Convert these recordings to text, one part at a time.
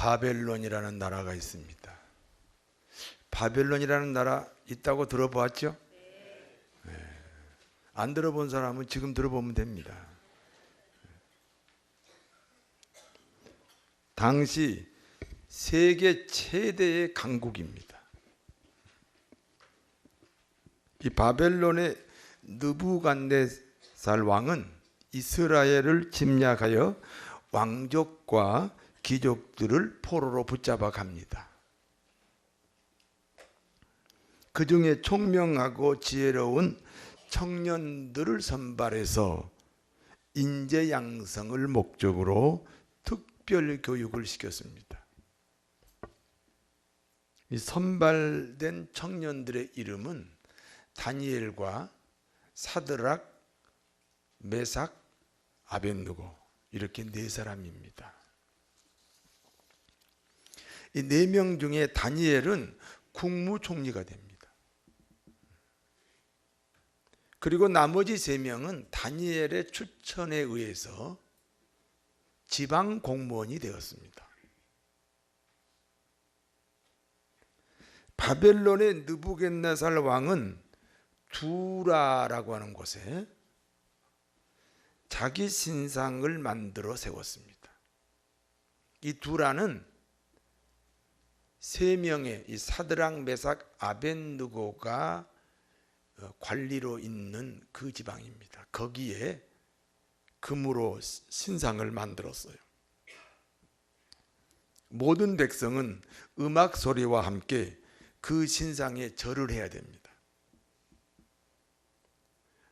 바벨론이라는 나라가 있습니다. 바벨론이라는 나라 있다고 들어보았죠? 네. 안 들어본 사람은 지금 들어보면 됩니다. 당시 세계 최대의 강국입니다. 이 바벨론의 느부갓네살 왕은 이스라엘을 침략하여 왕족과 귀족들을 포로로 붙잡아 갑니다. 그 중에 총명하고 지혜로운 청년들을 선발해서 인재 양성을 목적으로 특별 교육을 시켰습니다. 이 선발된 청년들의 이름은 다니엘과 사드락, 메삭, 아벳느고 이렇게 네 사람입니다. 이 네 명 중에 다니엘은 국무총리가 됩니다. 그리고 나머지 세 명은 다니엘의 추천에 의해서 지방 공무원이 되었습니다. 바벨론의 느부갓네살 왕은 두라라고 하는 곳에 자기 신상을 만들어 세웠습니다. 이 두라는 세 명의 이 사드락, 메삭, 아벳느고가 관리로 있는 그 지방입니다. 거기에 금으로 신상을 만들었어요. 모든 백성은 음악 소리와 함께 그 신상에 절을 해야 됩니다.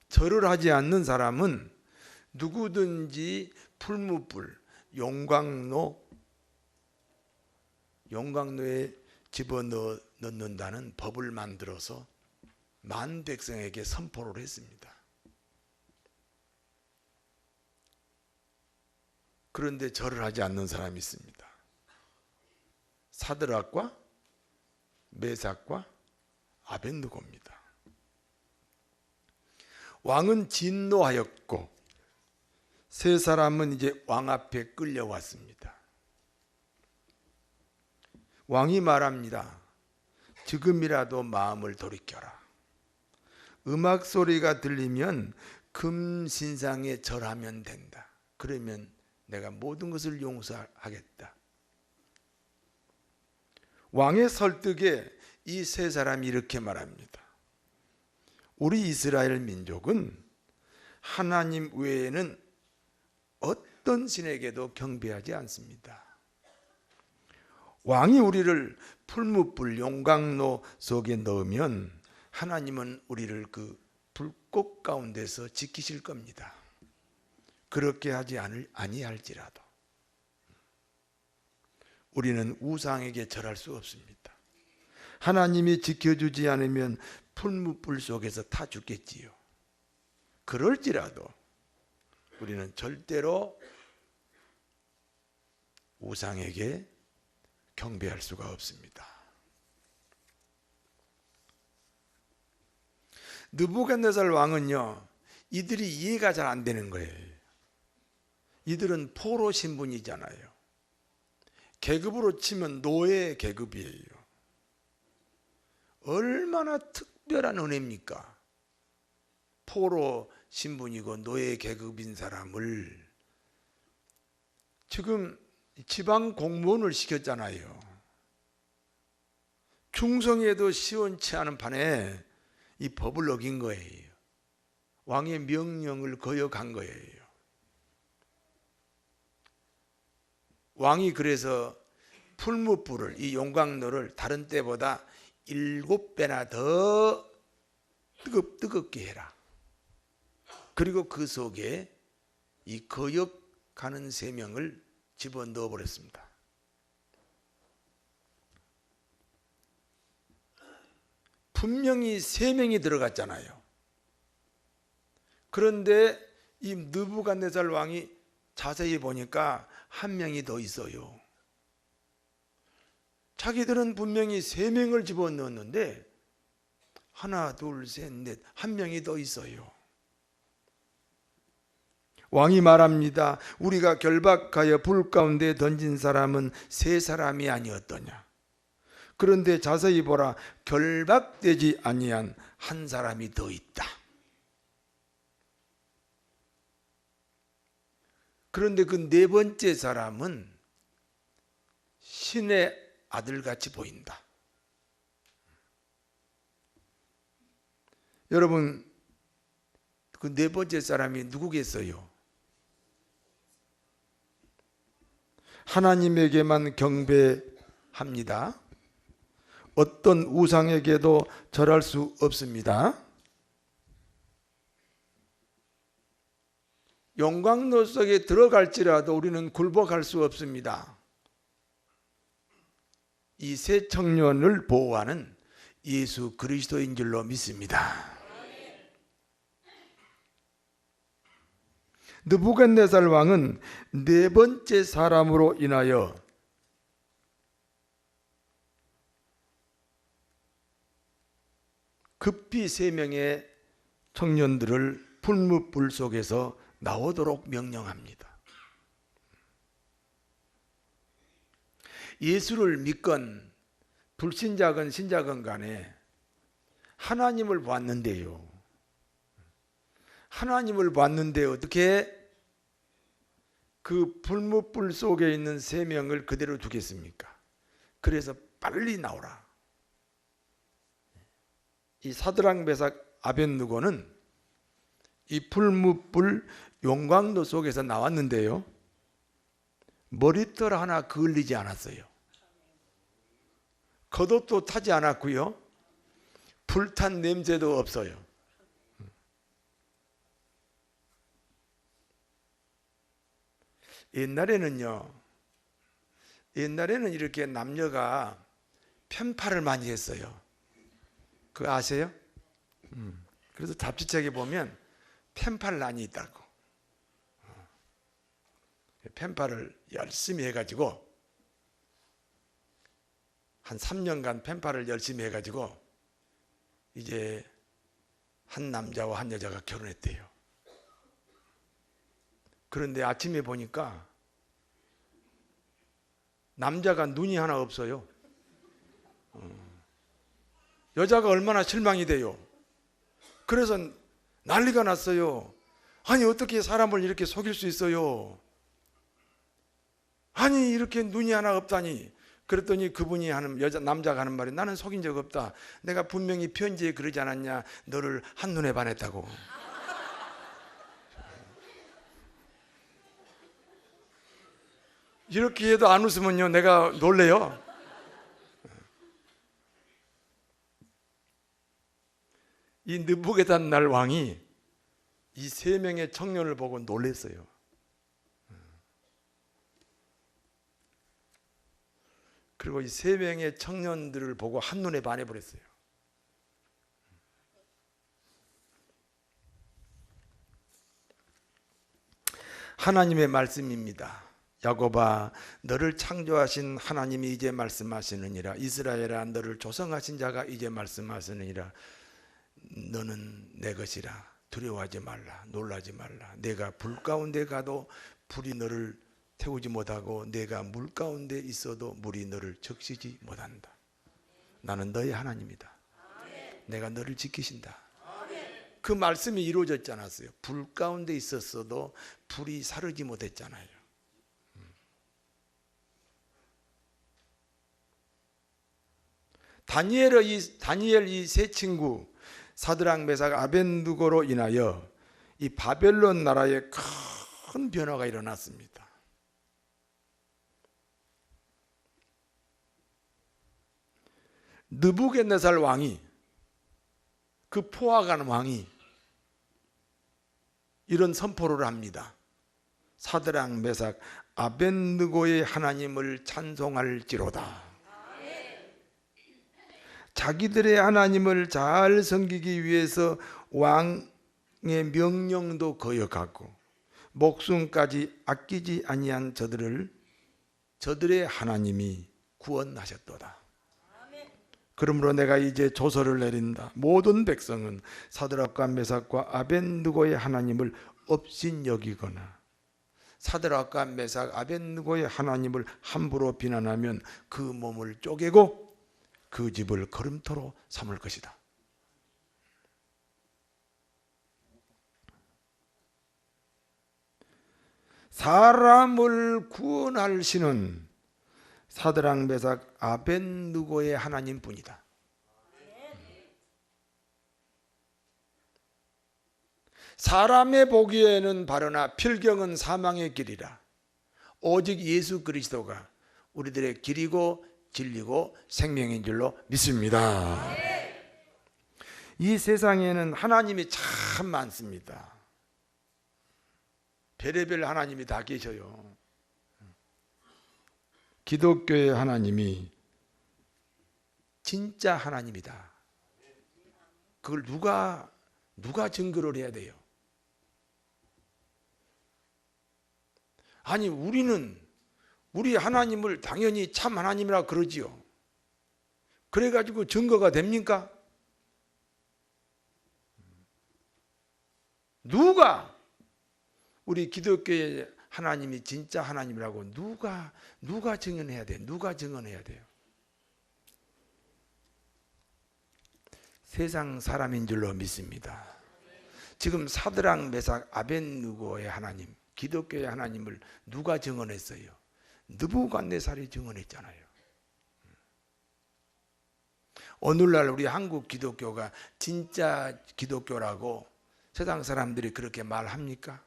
절을 하지 않는 사람은 누구든지 풀무불, 용광로에 집어넣는다는 법을 만들어서 만 백성에게 선포를 했습니다. 그런데 절을 하지 않는 사람이 있습니다. 사드락과 메삭과 아벳느고입니다. 왕은 진노하였고 세 사람은 이제 왕 앞에 끌려왔습니다. 왕이 말합니다. 지금이라도 마음을 돌이켜라. 음악 소리가 들리면 금 신상에 절하면 된다. 그러면 내가 모든 것을 용서하겠다. 왕의 설득에 이 세 사람이 이렇게 말합니다. 우리 이스라엘 민족은 하나님 외에는 어떤 신에게도 경배하지 않습니다. 왕이 우리를 풀무불 용광로 속에 넣으면 하나님은 우리를 그 불꽃 가운데서 지키실 겁니다. 그렇게 하지 아니할지라도 우리는 우상에게 절할 수 없습니다. 하나님이 지켜주지 않으면 풀무불 속에서 타 죽겠지요. 그럴지라도 우리는 절대로 우상에게 경배할 수가 없습니다. 느부갓네살 왕은요, 이들이 이해가 잘 안 되는 거예요. 이들은 포로 신분이잖아요. 계급으로 치면 노예 계급이에요. 얼마나 특별한 은혜입니까? 포로 신분이고 노예 계급인 사람을 지금 지방 공무원을 시켰잖아요. 충성해도 시원치 않은 판에 이 법을 어긴 거예요. 왕의 명령을 거역한 거예요. 왕이 그래서 풀무불을, 이 용광로를 다른 때보다 7배나 더 뜨겁게 해라. 그리고 그 속에 이 거역하는 세 명을 집어넣어 버렸습니다. 분명히 세 명이 들어갔잖아요. 그런데 이 느부갓네살 왕이 자세히 보니까 한 명이 더 있어요. 자기들은 분명히 세 명을 집어넣었는데 하나, 둘, 셋, 넷, 한 명이 더 있어요. 왕이 말합니다. 우리가 결박하여 불 가운데 던진 사람은 세 사람이 아니었더냐. 그런데 자세히 보라, 결박되지 아니한 한 사람이 더 있다. 그런데 그 네 번째 사람은 신의 아들같이 보인다. 여러분, 그 네 번째 사람이 누구겠어요? 하나님에게만 경배합니다. 어떤 우상에게도 절할 수 없습니다. 용광로 속에 들어갈지라도 우리는 굴복할 수 없습니다. 이 세 청년을 보호하는 예수 그리스도인 줄로 믿습니다. 느부갓네살 왕은 네 번째 사람으로 인하여 급히 세 명의 청년들을 풀무불 속에서 나오도록 명령합니다. 예수를 믿건 불신자건 신자건 간에 하나님을 봤는데요. 하나님을 봤는데 어떻게 그 풀무불 속에 있는 세 명을 그대로 두겠습니까? 그래서 빨리 나오라. 이 사드락 메삭 아벳느고는 이 풀무불 용광로 속에서 나왔는데요, 머리털 하나 그을리지 않았어요. 겉옷도 타지 않았고요, 불탄 냄새도 없어요. 옛날에는 이렇게 남녀가 편팔을 많이 했어요. 그거 아세요? 그래서 잡지책에 보면 편팔란이 있다고. 편팔을 열심히 해가지고 한 3년간 편팔을 열심히 해가지고 이제 한 남자와 한 여자가 결혼했대요. 그런데 아침에 보니까 남자가 눈이 하나 없어요. 여자가 얼마나 실망이 돼요. 그래서 난리가 났어요. 아니 어떻게 사람을 이렇게 속일 수 있어요? 아니 이렇게 눈이 하나 없다니. 그랬더니 그분이 남자가 하는 말이, 나는 속인 적 없다. 내가 분명히 편지에 그러지 않았냐. 너를 한눈에 반했다고. 이렇게 해도 안 웃으면요, 내가 놀래요. 이 느부갓네살 왕이 이 세 명의 청년을 보고 놀랐어요. 그리고 이 세 명의 청년들을 보고 한눈에 반해버렸어요. 하나님의 말씀입니다. 야곱아, 너를 창조하신 하나님이 이제 말씀하시느니라. 이스라엘아, 너를 조성하신 자가 이제 말씀하시느니라. 너는 내 것이라. 두려워하지 말라. 놀라지 말라. 내가 불 가운데 가도 불이 너를 태우지 못하고 내가 물 가운데 있어도 물이 너를 적시지 못한다. 나는 너의 하나님이다. 내가 너를 지키신다. 그 말씀이 이루어졌지 않았어요? 불 가운데 있었어도 불이 사르지 못했잖아요. 다니엘 이 세 친구 사드락 메삭 아벳느고로 인하여 이 바벨론 나라에 큰 변화가 일어났습니다. 느부갓네살 왕이, 그 포악한 왕이 이런 선포를 합니다. 사드락 메삭 아벳느고의 하나님을 찬송할지로다. 자기들의 하나님을 잘 섬기기 위해서 왕의 명령도 거역하고 목숨까지 아끼지 아니한 저들의 하나님이 구원하셨도다. 그러므로 내가 이제 조서를 내린다. 모든 백성은 사드락과 메삭과 아벳느고의 하나님을 업신여기거나 사드락과 메삭 아벳느고의 하나님을 함부로 비난하면 그 몸을 쪼개고 그 집을 거름토로 삼을 것이다. 사람을 구원할 신은 사드락 메삭 아벳느고의 하나님뿐이다. 사람의 보기에는 바르나 필경은 사망의 길이라. 오직 예수 그리스도가 우리들의 길이고 진리고 생명인 줄로 믿습니다. 이 세상에는 하나님이 참 많습니다. 별의별 하나님이 다 계셔요. 기독교의 하나님이 진짜 하나님이다. 그걸 누가 증거를 해야 돼요? 아니, 우리 하나님을 당연히 참 하나님이라 그러지요. 그래가지고 증거가 됩니까? 누가 우리 기독교의 하나님이 진짜 하나님이라고 누가 증언해야 돼? 누가 증언해야 돼요? 세상 사람인 줄로 믿습니다. 지금 사드락 메삭 아벳느고의 하나님, 기독교의 하나님을 누가 증언했어요? 느부갓네살이 증언했잖아요. 오늘날 우리 한국 기독교가 진짜 기독교라고 세상 사람들이 그렇게 말합니까?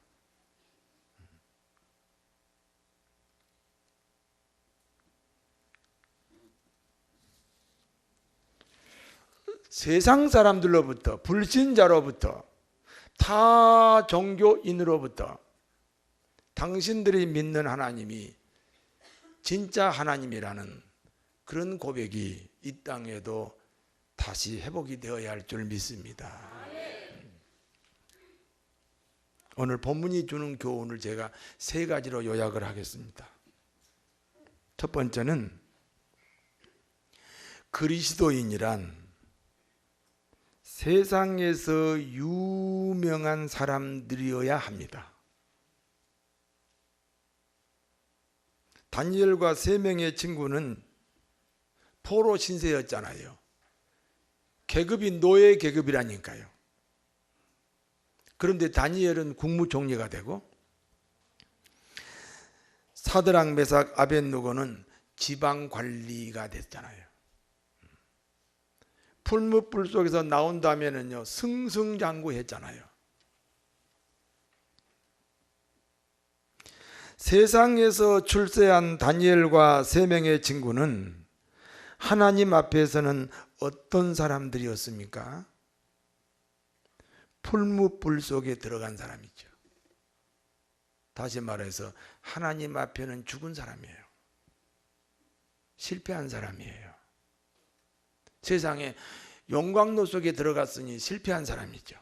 세상 사람들로부터, 불신자로부터, 타 종교인으로부터 당신들이 믿는 하나님이 진짜 하나님이라는 그런 고백이 이 땅에도 다시 회복이 되어야 할 줄 믿습니다. 오늘 본문이 주는 교훈을 제가 세 가지로 요약을 하겠습니다. 첫 번째는 그리스도인이란 세상에서 유명한 사람들이어야 합니다. 다니엘과 세 명의 친구는 포로 신세였잖아요. 계급이 노예 계급이라니까요. 그런데 다니엘은 국무총리가 되고 사드락 메삭 아벳느고는 지방관리가 됐잖아요. 풀무불 속에서 나온다면은요 승승장구했잖아요. 세상에서 출세한 다니엘과 세 명의 친구는 하나님 앞에서는 어떤 사람들이었습니까? 풀무불 속에 들어간 사람이죠. 다시 말해서 하나님 앞에는 죽은 사람이에요. 실패한 사람이에요. 세상에 용광로 속에 들어갔으니 실패한 사람이죠.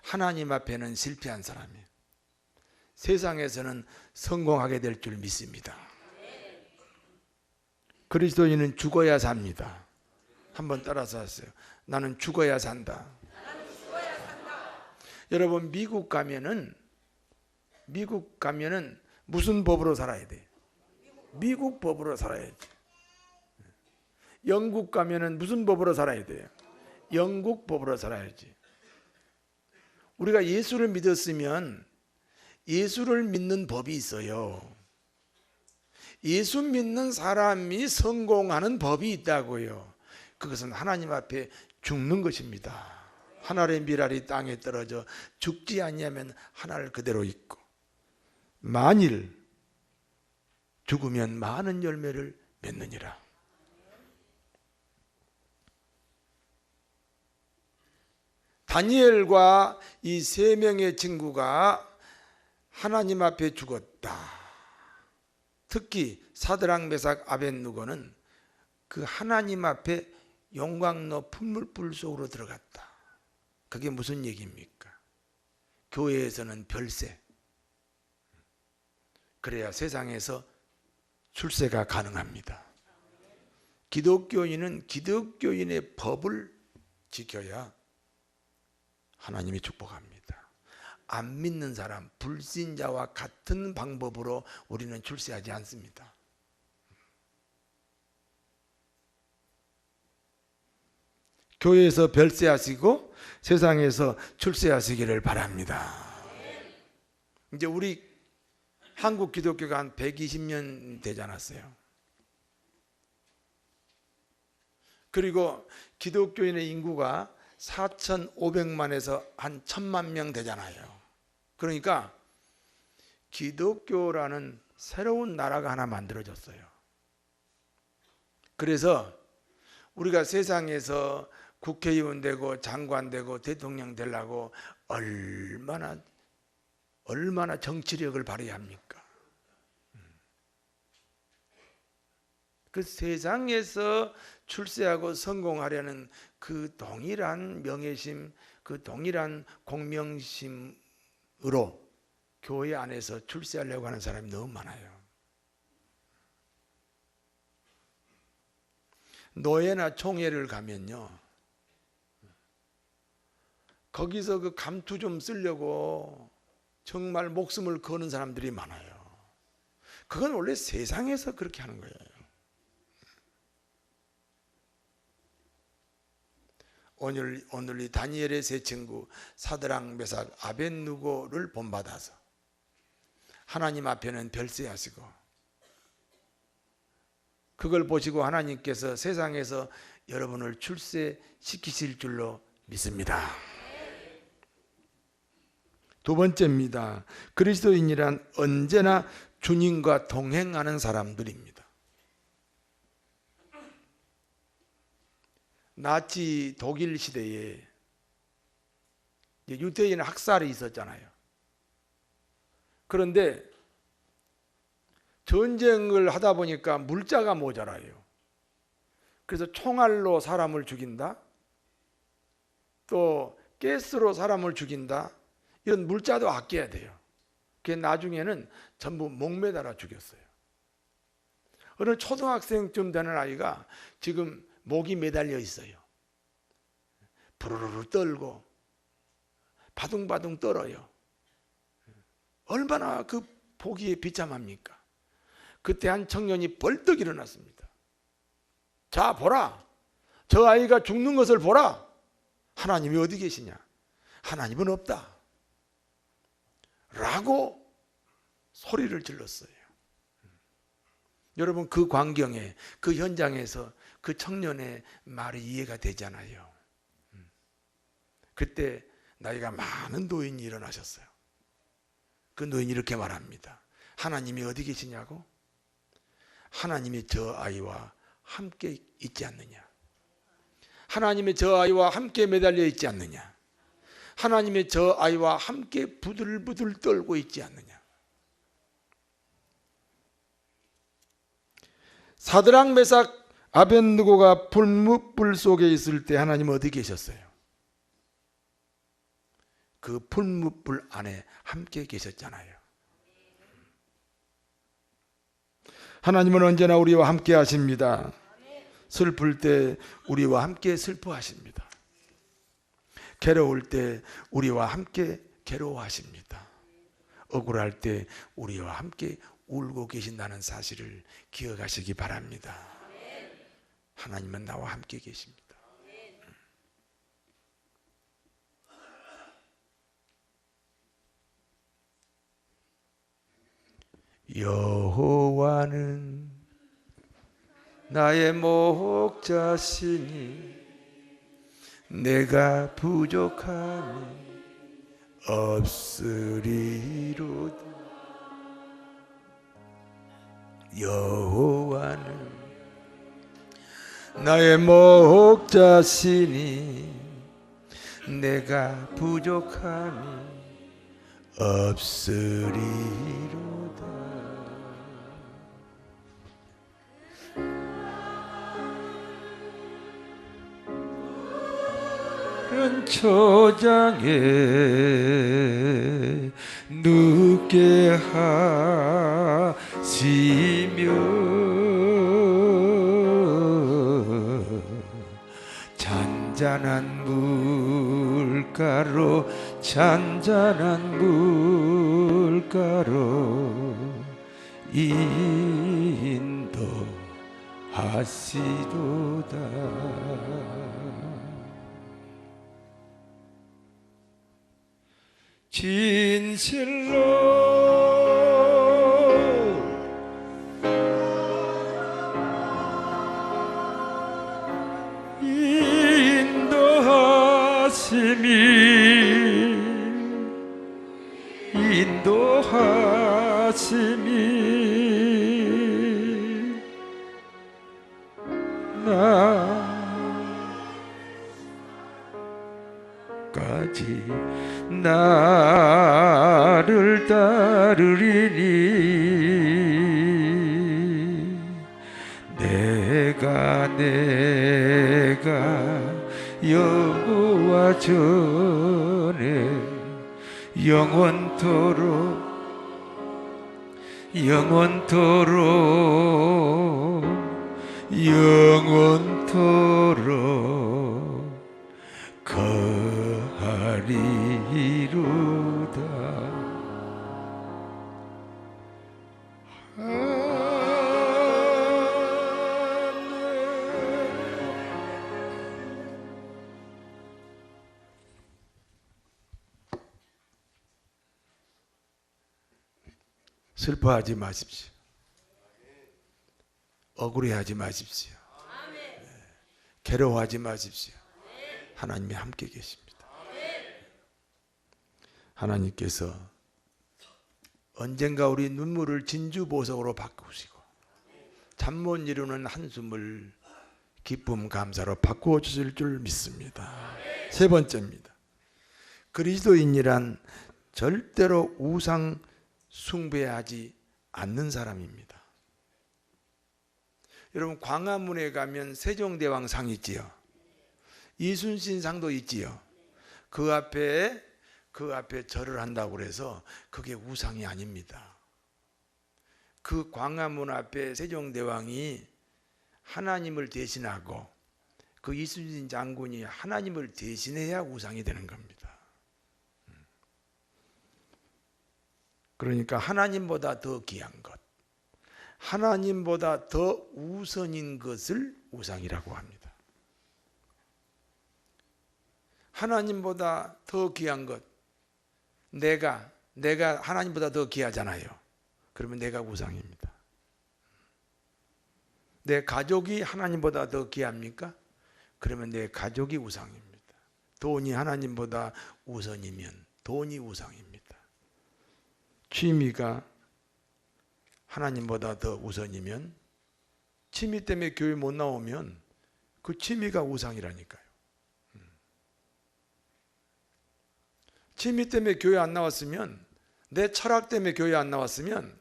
하나님 앞에는 실패한 사람이에요. 세상에서는 성공하게 될 줄 믿습니다. 그리스도인은 죽어야 삽니다. 한번 따라서 하세요. 나는 죽어야 산다. 여러분 미국 가면은 무슨 법으로 살아야 돼? 미국 법으로 살아야지. 영국 가면은 무슨 법으로 살아야 돼요? 영국 법으로 살아야지. 우리가 예수를 믿었으면 예수를 믿는 법이 있어요. 예수 믿는 사람이 성공하는 법이 있다고요. 그것은 하나님 앞에 죽는 것입니다. 하늘의 밀알이 땅에 떨어져 죽지 않냐면 하늘 그대로 있고 만일 죽으면 많은 열매를 맺느니라. 다니엘과 이 세 명의 친구가 하나님 앞에 죽었다. 특히 사드락 메삭 아벳느고는 그 하나님 앞에 용광로 풀무불 속으로 들어갔다. 그게 무슨 얘기입니까? 교회에서는 별세, 그래야 세상에서 출세가 가능합니다. 기독교인은 기독교인의 법을 지켜야 하나님이 축복합니다. 안 믿는 사람, 불신자와 같은 방법으로 우리는 출세하지 않습니다. 교회에서 별세하시고 세상에서 출세하시기를 바랍니다. 이제 우리 한국 기독교가 한 120년 되지 않았어요. 그리고 기독교인의 인구가 4,500만에서 한 1,000만 명 되잖아요. 그러니까 기독교라는 새로운 나라가 하나 만들어졌어요. 그래서 우리가 세상에서 국회의원 되고 장관 되고 대통령 되려고 얼마나 정치력을 발휘해야 합니까? 그 세상에서 출세하고 성공하려는 그 동일한 명예심, 그 동일한 공명심으로 교회 안에서 출세하려고 하는 사람이 너무 많아요. 노예나 총회를 가면요, 거기서 그 감투 좀 쓰려고 정말 목숨을 거는 사람들이 많아요. 그건 원래 세상에서 그렇게 하는 거예요. 오늘 이 다니엘의 세 친구 사드락, 메삭, 아벳느고를 본받아서 하나님 앞에는 별세하시고, 그걸 보시고 하나님께서 세상에서 여러분을 출세시키실 줄로 믿습니다. 두 번째입니다. 그리스도인이란 언제나 주님과 동행하는 사람들입니다. 나치 독일 시대에 유대인 학살이 있었잖아요. 그런데 전쟁을 하다 보니까 물자가 모자라요. 그래서 총알로 사람을 죽인다, 또 가스로 사람을 죽인다, 이런 물자도 아껴야 돼요. 그게 나중에는 전부 목매달아 죽였어요. 어느 초등학생쯤 되는 아이가 지금 목이 매달려 있어요. 부르르 떨고 바둥바둥 떨어요. 얼마나 그 보기에 비참합니까? 그때 한 청년이 벌떡 일어났습니다. 자, 보라, 저 아이가 죽는 것을 보라. 하나님이 어디 계시냐? 하나님은 없다 라고 소리를 질렀어요. 여러분, 그 광경에, 그 현장에서 그 청년의 말이 이해가 되잖아요. 그때 나이가 많은 노인이 일어나셨어요. 그 노인이 이렇게 말합니다. 하나님이 어디 계시냐고? 하나님이 저 아이와 함께 있지 않느냐? 하나님이 저 아이와 함께 매달려 있지 않느냐? 하나님이 저 아이와 함께 부들부들 떨고 있지 않느냐? 사드락, 메삭, 아벳느고가 불 속에 있을 때 하나님은 어디 계셨어요? 그 불 안에 함께 계셨잖아요. 하나님은 언제나 우리와 함께 하십니다. 슬플 때 우리와 함께 슬퍼하십니다. 괴로울 때 우리와 함께 괴로워하십니다. 억울할 때 우리와 함께 울고 계신다는 사실을 기억하시기 바랍니다. 하나님은 나와 함께 계십니다. 여호와는 나의 목자시니 내가 부족함이 없으리로다. 여호와는 나의 목자시니 내가 부족함이 없으리로다. 초장에 눕게 하시며 잔잔한 물 물가로 잔잔한 물가로 인도하시도다. 진실로 인도하심이 나까지 나를 따르리니 내가 여호와 전에 영원토록 거하리로다. 슬퍼하지 마십시오. 억울해하지 마십시오. 괴로워하지 마십시오. 하나님이 함께 계십니다. 하나님께서 언젠가 우리 눈물을 진주보석으로 바꾸시고 잠 못 이루는 한숨을 기쁨 감사로 바꾸어 주실 줄 믿습니다. 세 번째입니다. 그리스도인이란 절대로 우상 숭배하지 않는 사람입니다. 여러분, 광화문에 가면 세종대왕 상 있지요. 이순신 상도 있지요. 그 앞에 절을 한다고 그래서 그게 우상이 아닙니다. 그 광화문 앞에 세종대왕이 하나님을 대신하고 그 이순신 장군이 하나님을 대신해야 우상이 되는 겁니다. 그러니까 하나님보다 더 귀한 것, 하나님보다 더 우선인 것을 우상이라고 합니다. 하나님보다 더 귀한 것, 내가 하나님보다 더 귀하잖아요. 그러면 내가 우상입니다. 내 가족이 하나님보다 더 귀합니까? 그러면 내 가족이 우상입니다. 돈이 하나님보다 우선이면 돈이 우상입니다. 취미가 하나님보다 더 우선이면, 취미 때문에 교회 못 나오면 그 취미가 우상이라니까요. 취미 때문에 교회 안 나왔으면, 내 철학 때문에 교회 안 나왔으면,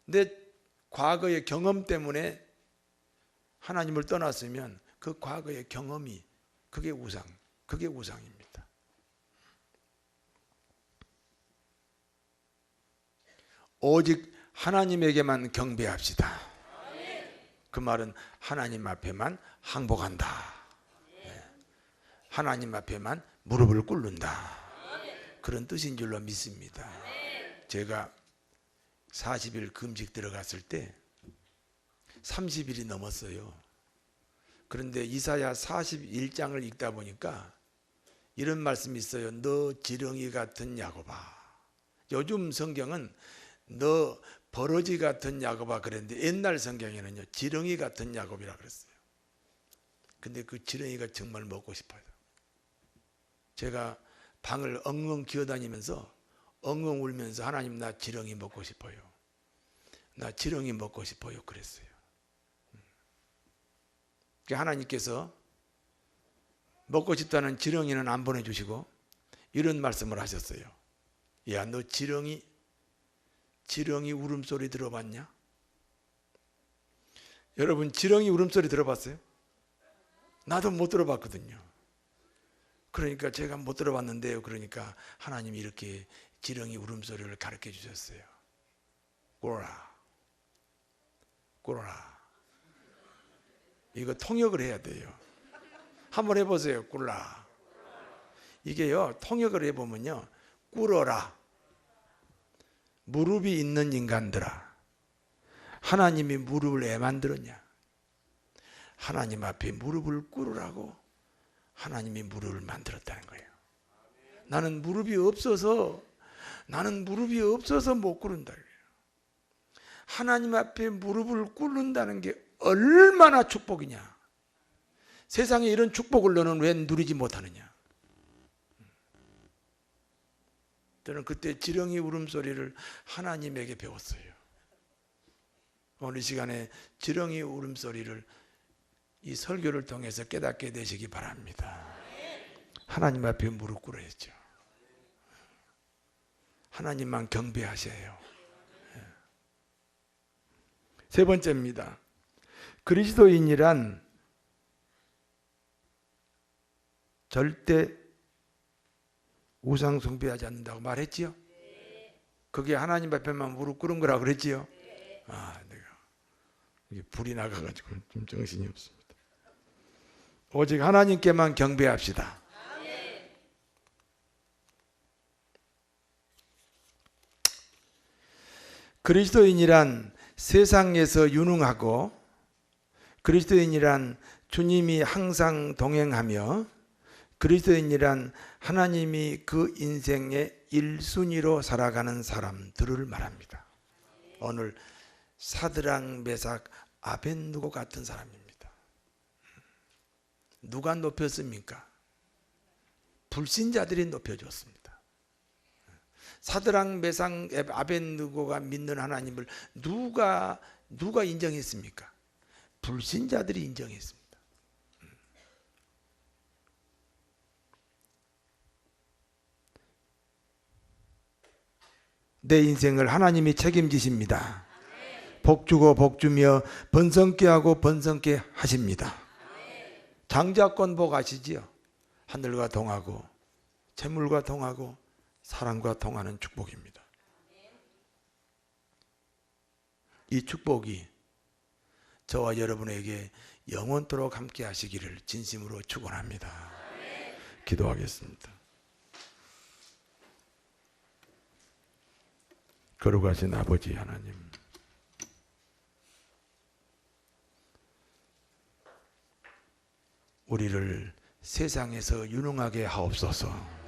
내 과거의 경험 때문에 하나님을 떠났으면 그 과거의 경험이 그게 우상입니다. 오직 하나님에게만 경배합시다. 그 말은 하나님 앞에만 항복한다. 하나님 앞에만 무릎을 꿇는다. 그런 뜻인 줄로 믿습니다. 제가 40일 금식 들어갔을 때 30일이 넘었어요. 그런데 이사야 41장을 읽다 보니까 이런 말씀이 있어요. 너 지렁이 같은 야곱아. 요즘 성경은 너 버러지 같은 야곱아 그랬는데 옛날 성경에는요 지렁이 같은 야곱이라 그랬어요. 근데 그 지렁이가 정말 먹고 싶어요. 제가 방을 엉엉 기어다니면서 엉엉 울면서 하나님, 나 지렁이 먹고 싶어요. 나 지렁이 먹고 싶어요. 그랬어요. 하나님께서 먹고 싶다는 지렁이는 안 보내주시고 이런 말씀을 하셨어요. 야, 너 지렁이 울음소리 들어봤냐? 여러분, 지렁이 울음소리 들어봤어요? 나도 못 들어봤거든요. 그러니까 제가 못 들어봤는데요. 그러니까 하나님이 이렇게 지렁이 울음소리를 가르쳐 주셨어요. 꿇어라. 이거 통역을 해야 돼요. 한번 해보세요. 꿇라. 이게요, 통역을 해보면요, 꿇어라, 무릎이 있는 인간들아. 하나님이 무릎을 왜 만들었냐? 하나님 앞에 무릎을 꿇으라고 하나님이 무릎을 만들었다는 거예요. 나는 무릎이 없어서 못 꿇는다. 하나님 앞에 무릎을 꿇는다는 게 얼마나 축복이냐. 세상에 이런 축복을 너는 왜 누리지 못하느냐. 저는 그때 지렁이 울음소리를 하나님에게 배웠어요. 오늘 시간에 지렁이 울음소리를 이 설교를 통해서 깨닫게 되시기 바랍니다. 하나님 앞에 무릎 꿇어야죠. 하나님만 경배하셔요. 세 번째입니다. 그리스도인이란 절대 우상 숭배하지 않는다고 말했지요? 그게 하나님 앞에만 무릎 꿇은 거라고 그랬지요? 내가 이게 불이 나가가지고 좀 정신이 없습니다. 오직 하나님께만 경배합시다. 그리스도인이란 세상에서 유능하고, 그리스도인이란 주님이 항상 동행하며, 그리스도인이란 하나님이 그 인생의 1순위로 살아가는 사람들을 말합니다. 오늘 사드락, 메삭, 아벳느고 같은 사람입니다. 누가 높였습니까? 불신자들이 높여줬습니다. 사드락, 메삭, 아벳느고가 믿는 하나님을 누가 인정했습니까? 불신자들이 인정했습니다. 내 인생을 하나님이 책임지십니다. 복 주고 복 주며 번성케 하고 번성케 하십니다. 장자권 복 아시지요? 하늘과 동하고 재물과 동하고 사랑과 통하는 축복입니다. 이 축복이 저와 여러분에게 영원토록 함께 하시기를 진심으로 축원합니다. 기도하겠습니다. 거룩하신 아버지 하나님, 우리를 세상에서 유능하게 하옵소서.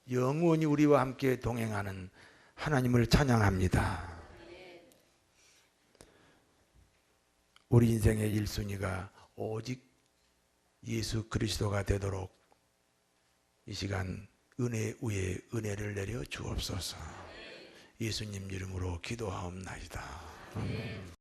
영원히 우리와 함께 동행하는 하나님을 찬양합니다. 우리 인생의 1순위가 오직 예수 그리스도가 되도록 이 시간 은혜 위에 은혜를 내려 주옵소서. 예수님 이름으로 기도하옵나이다.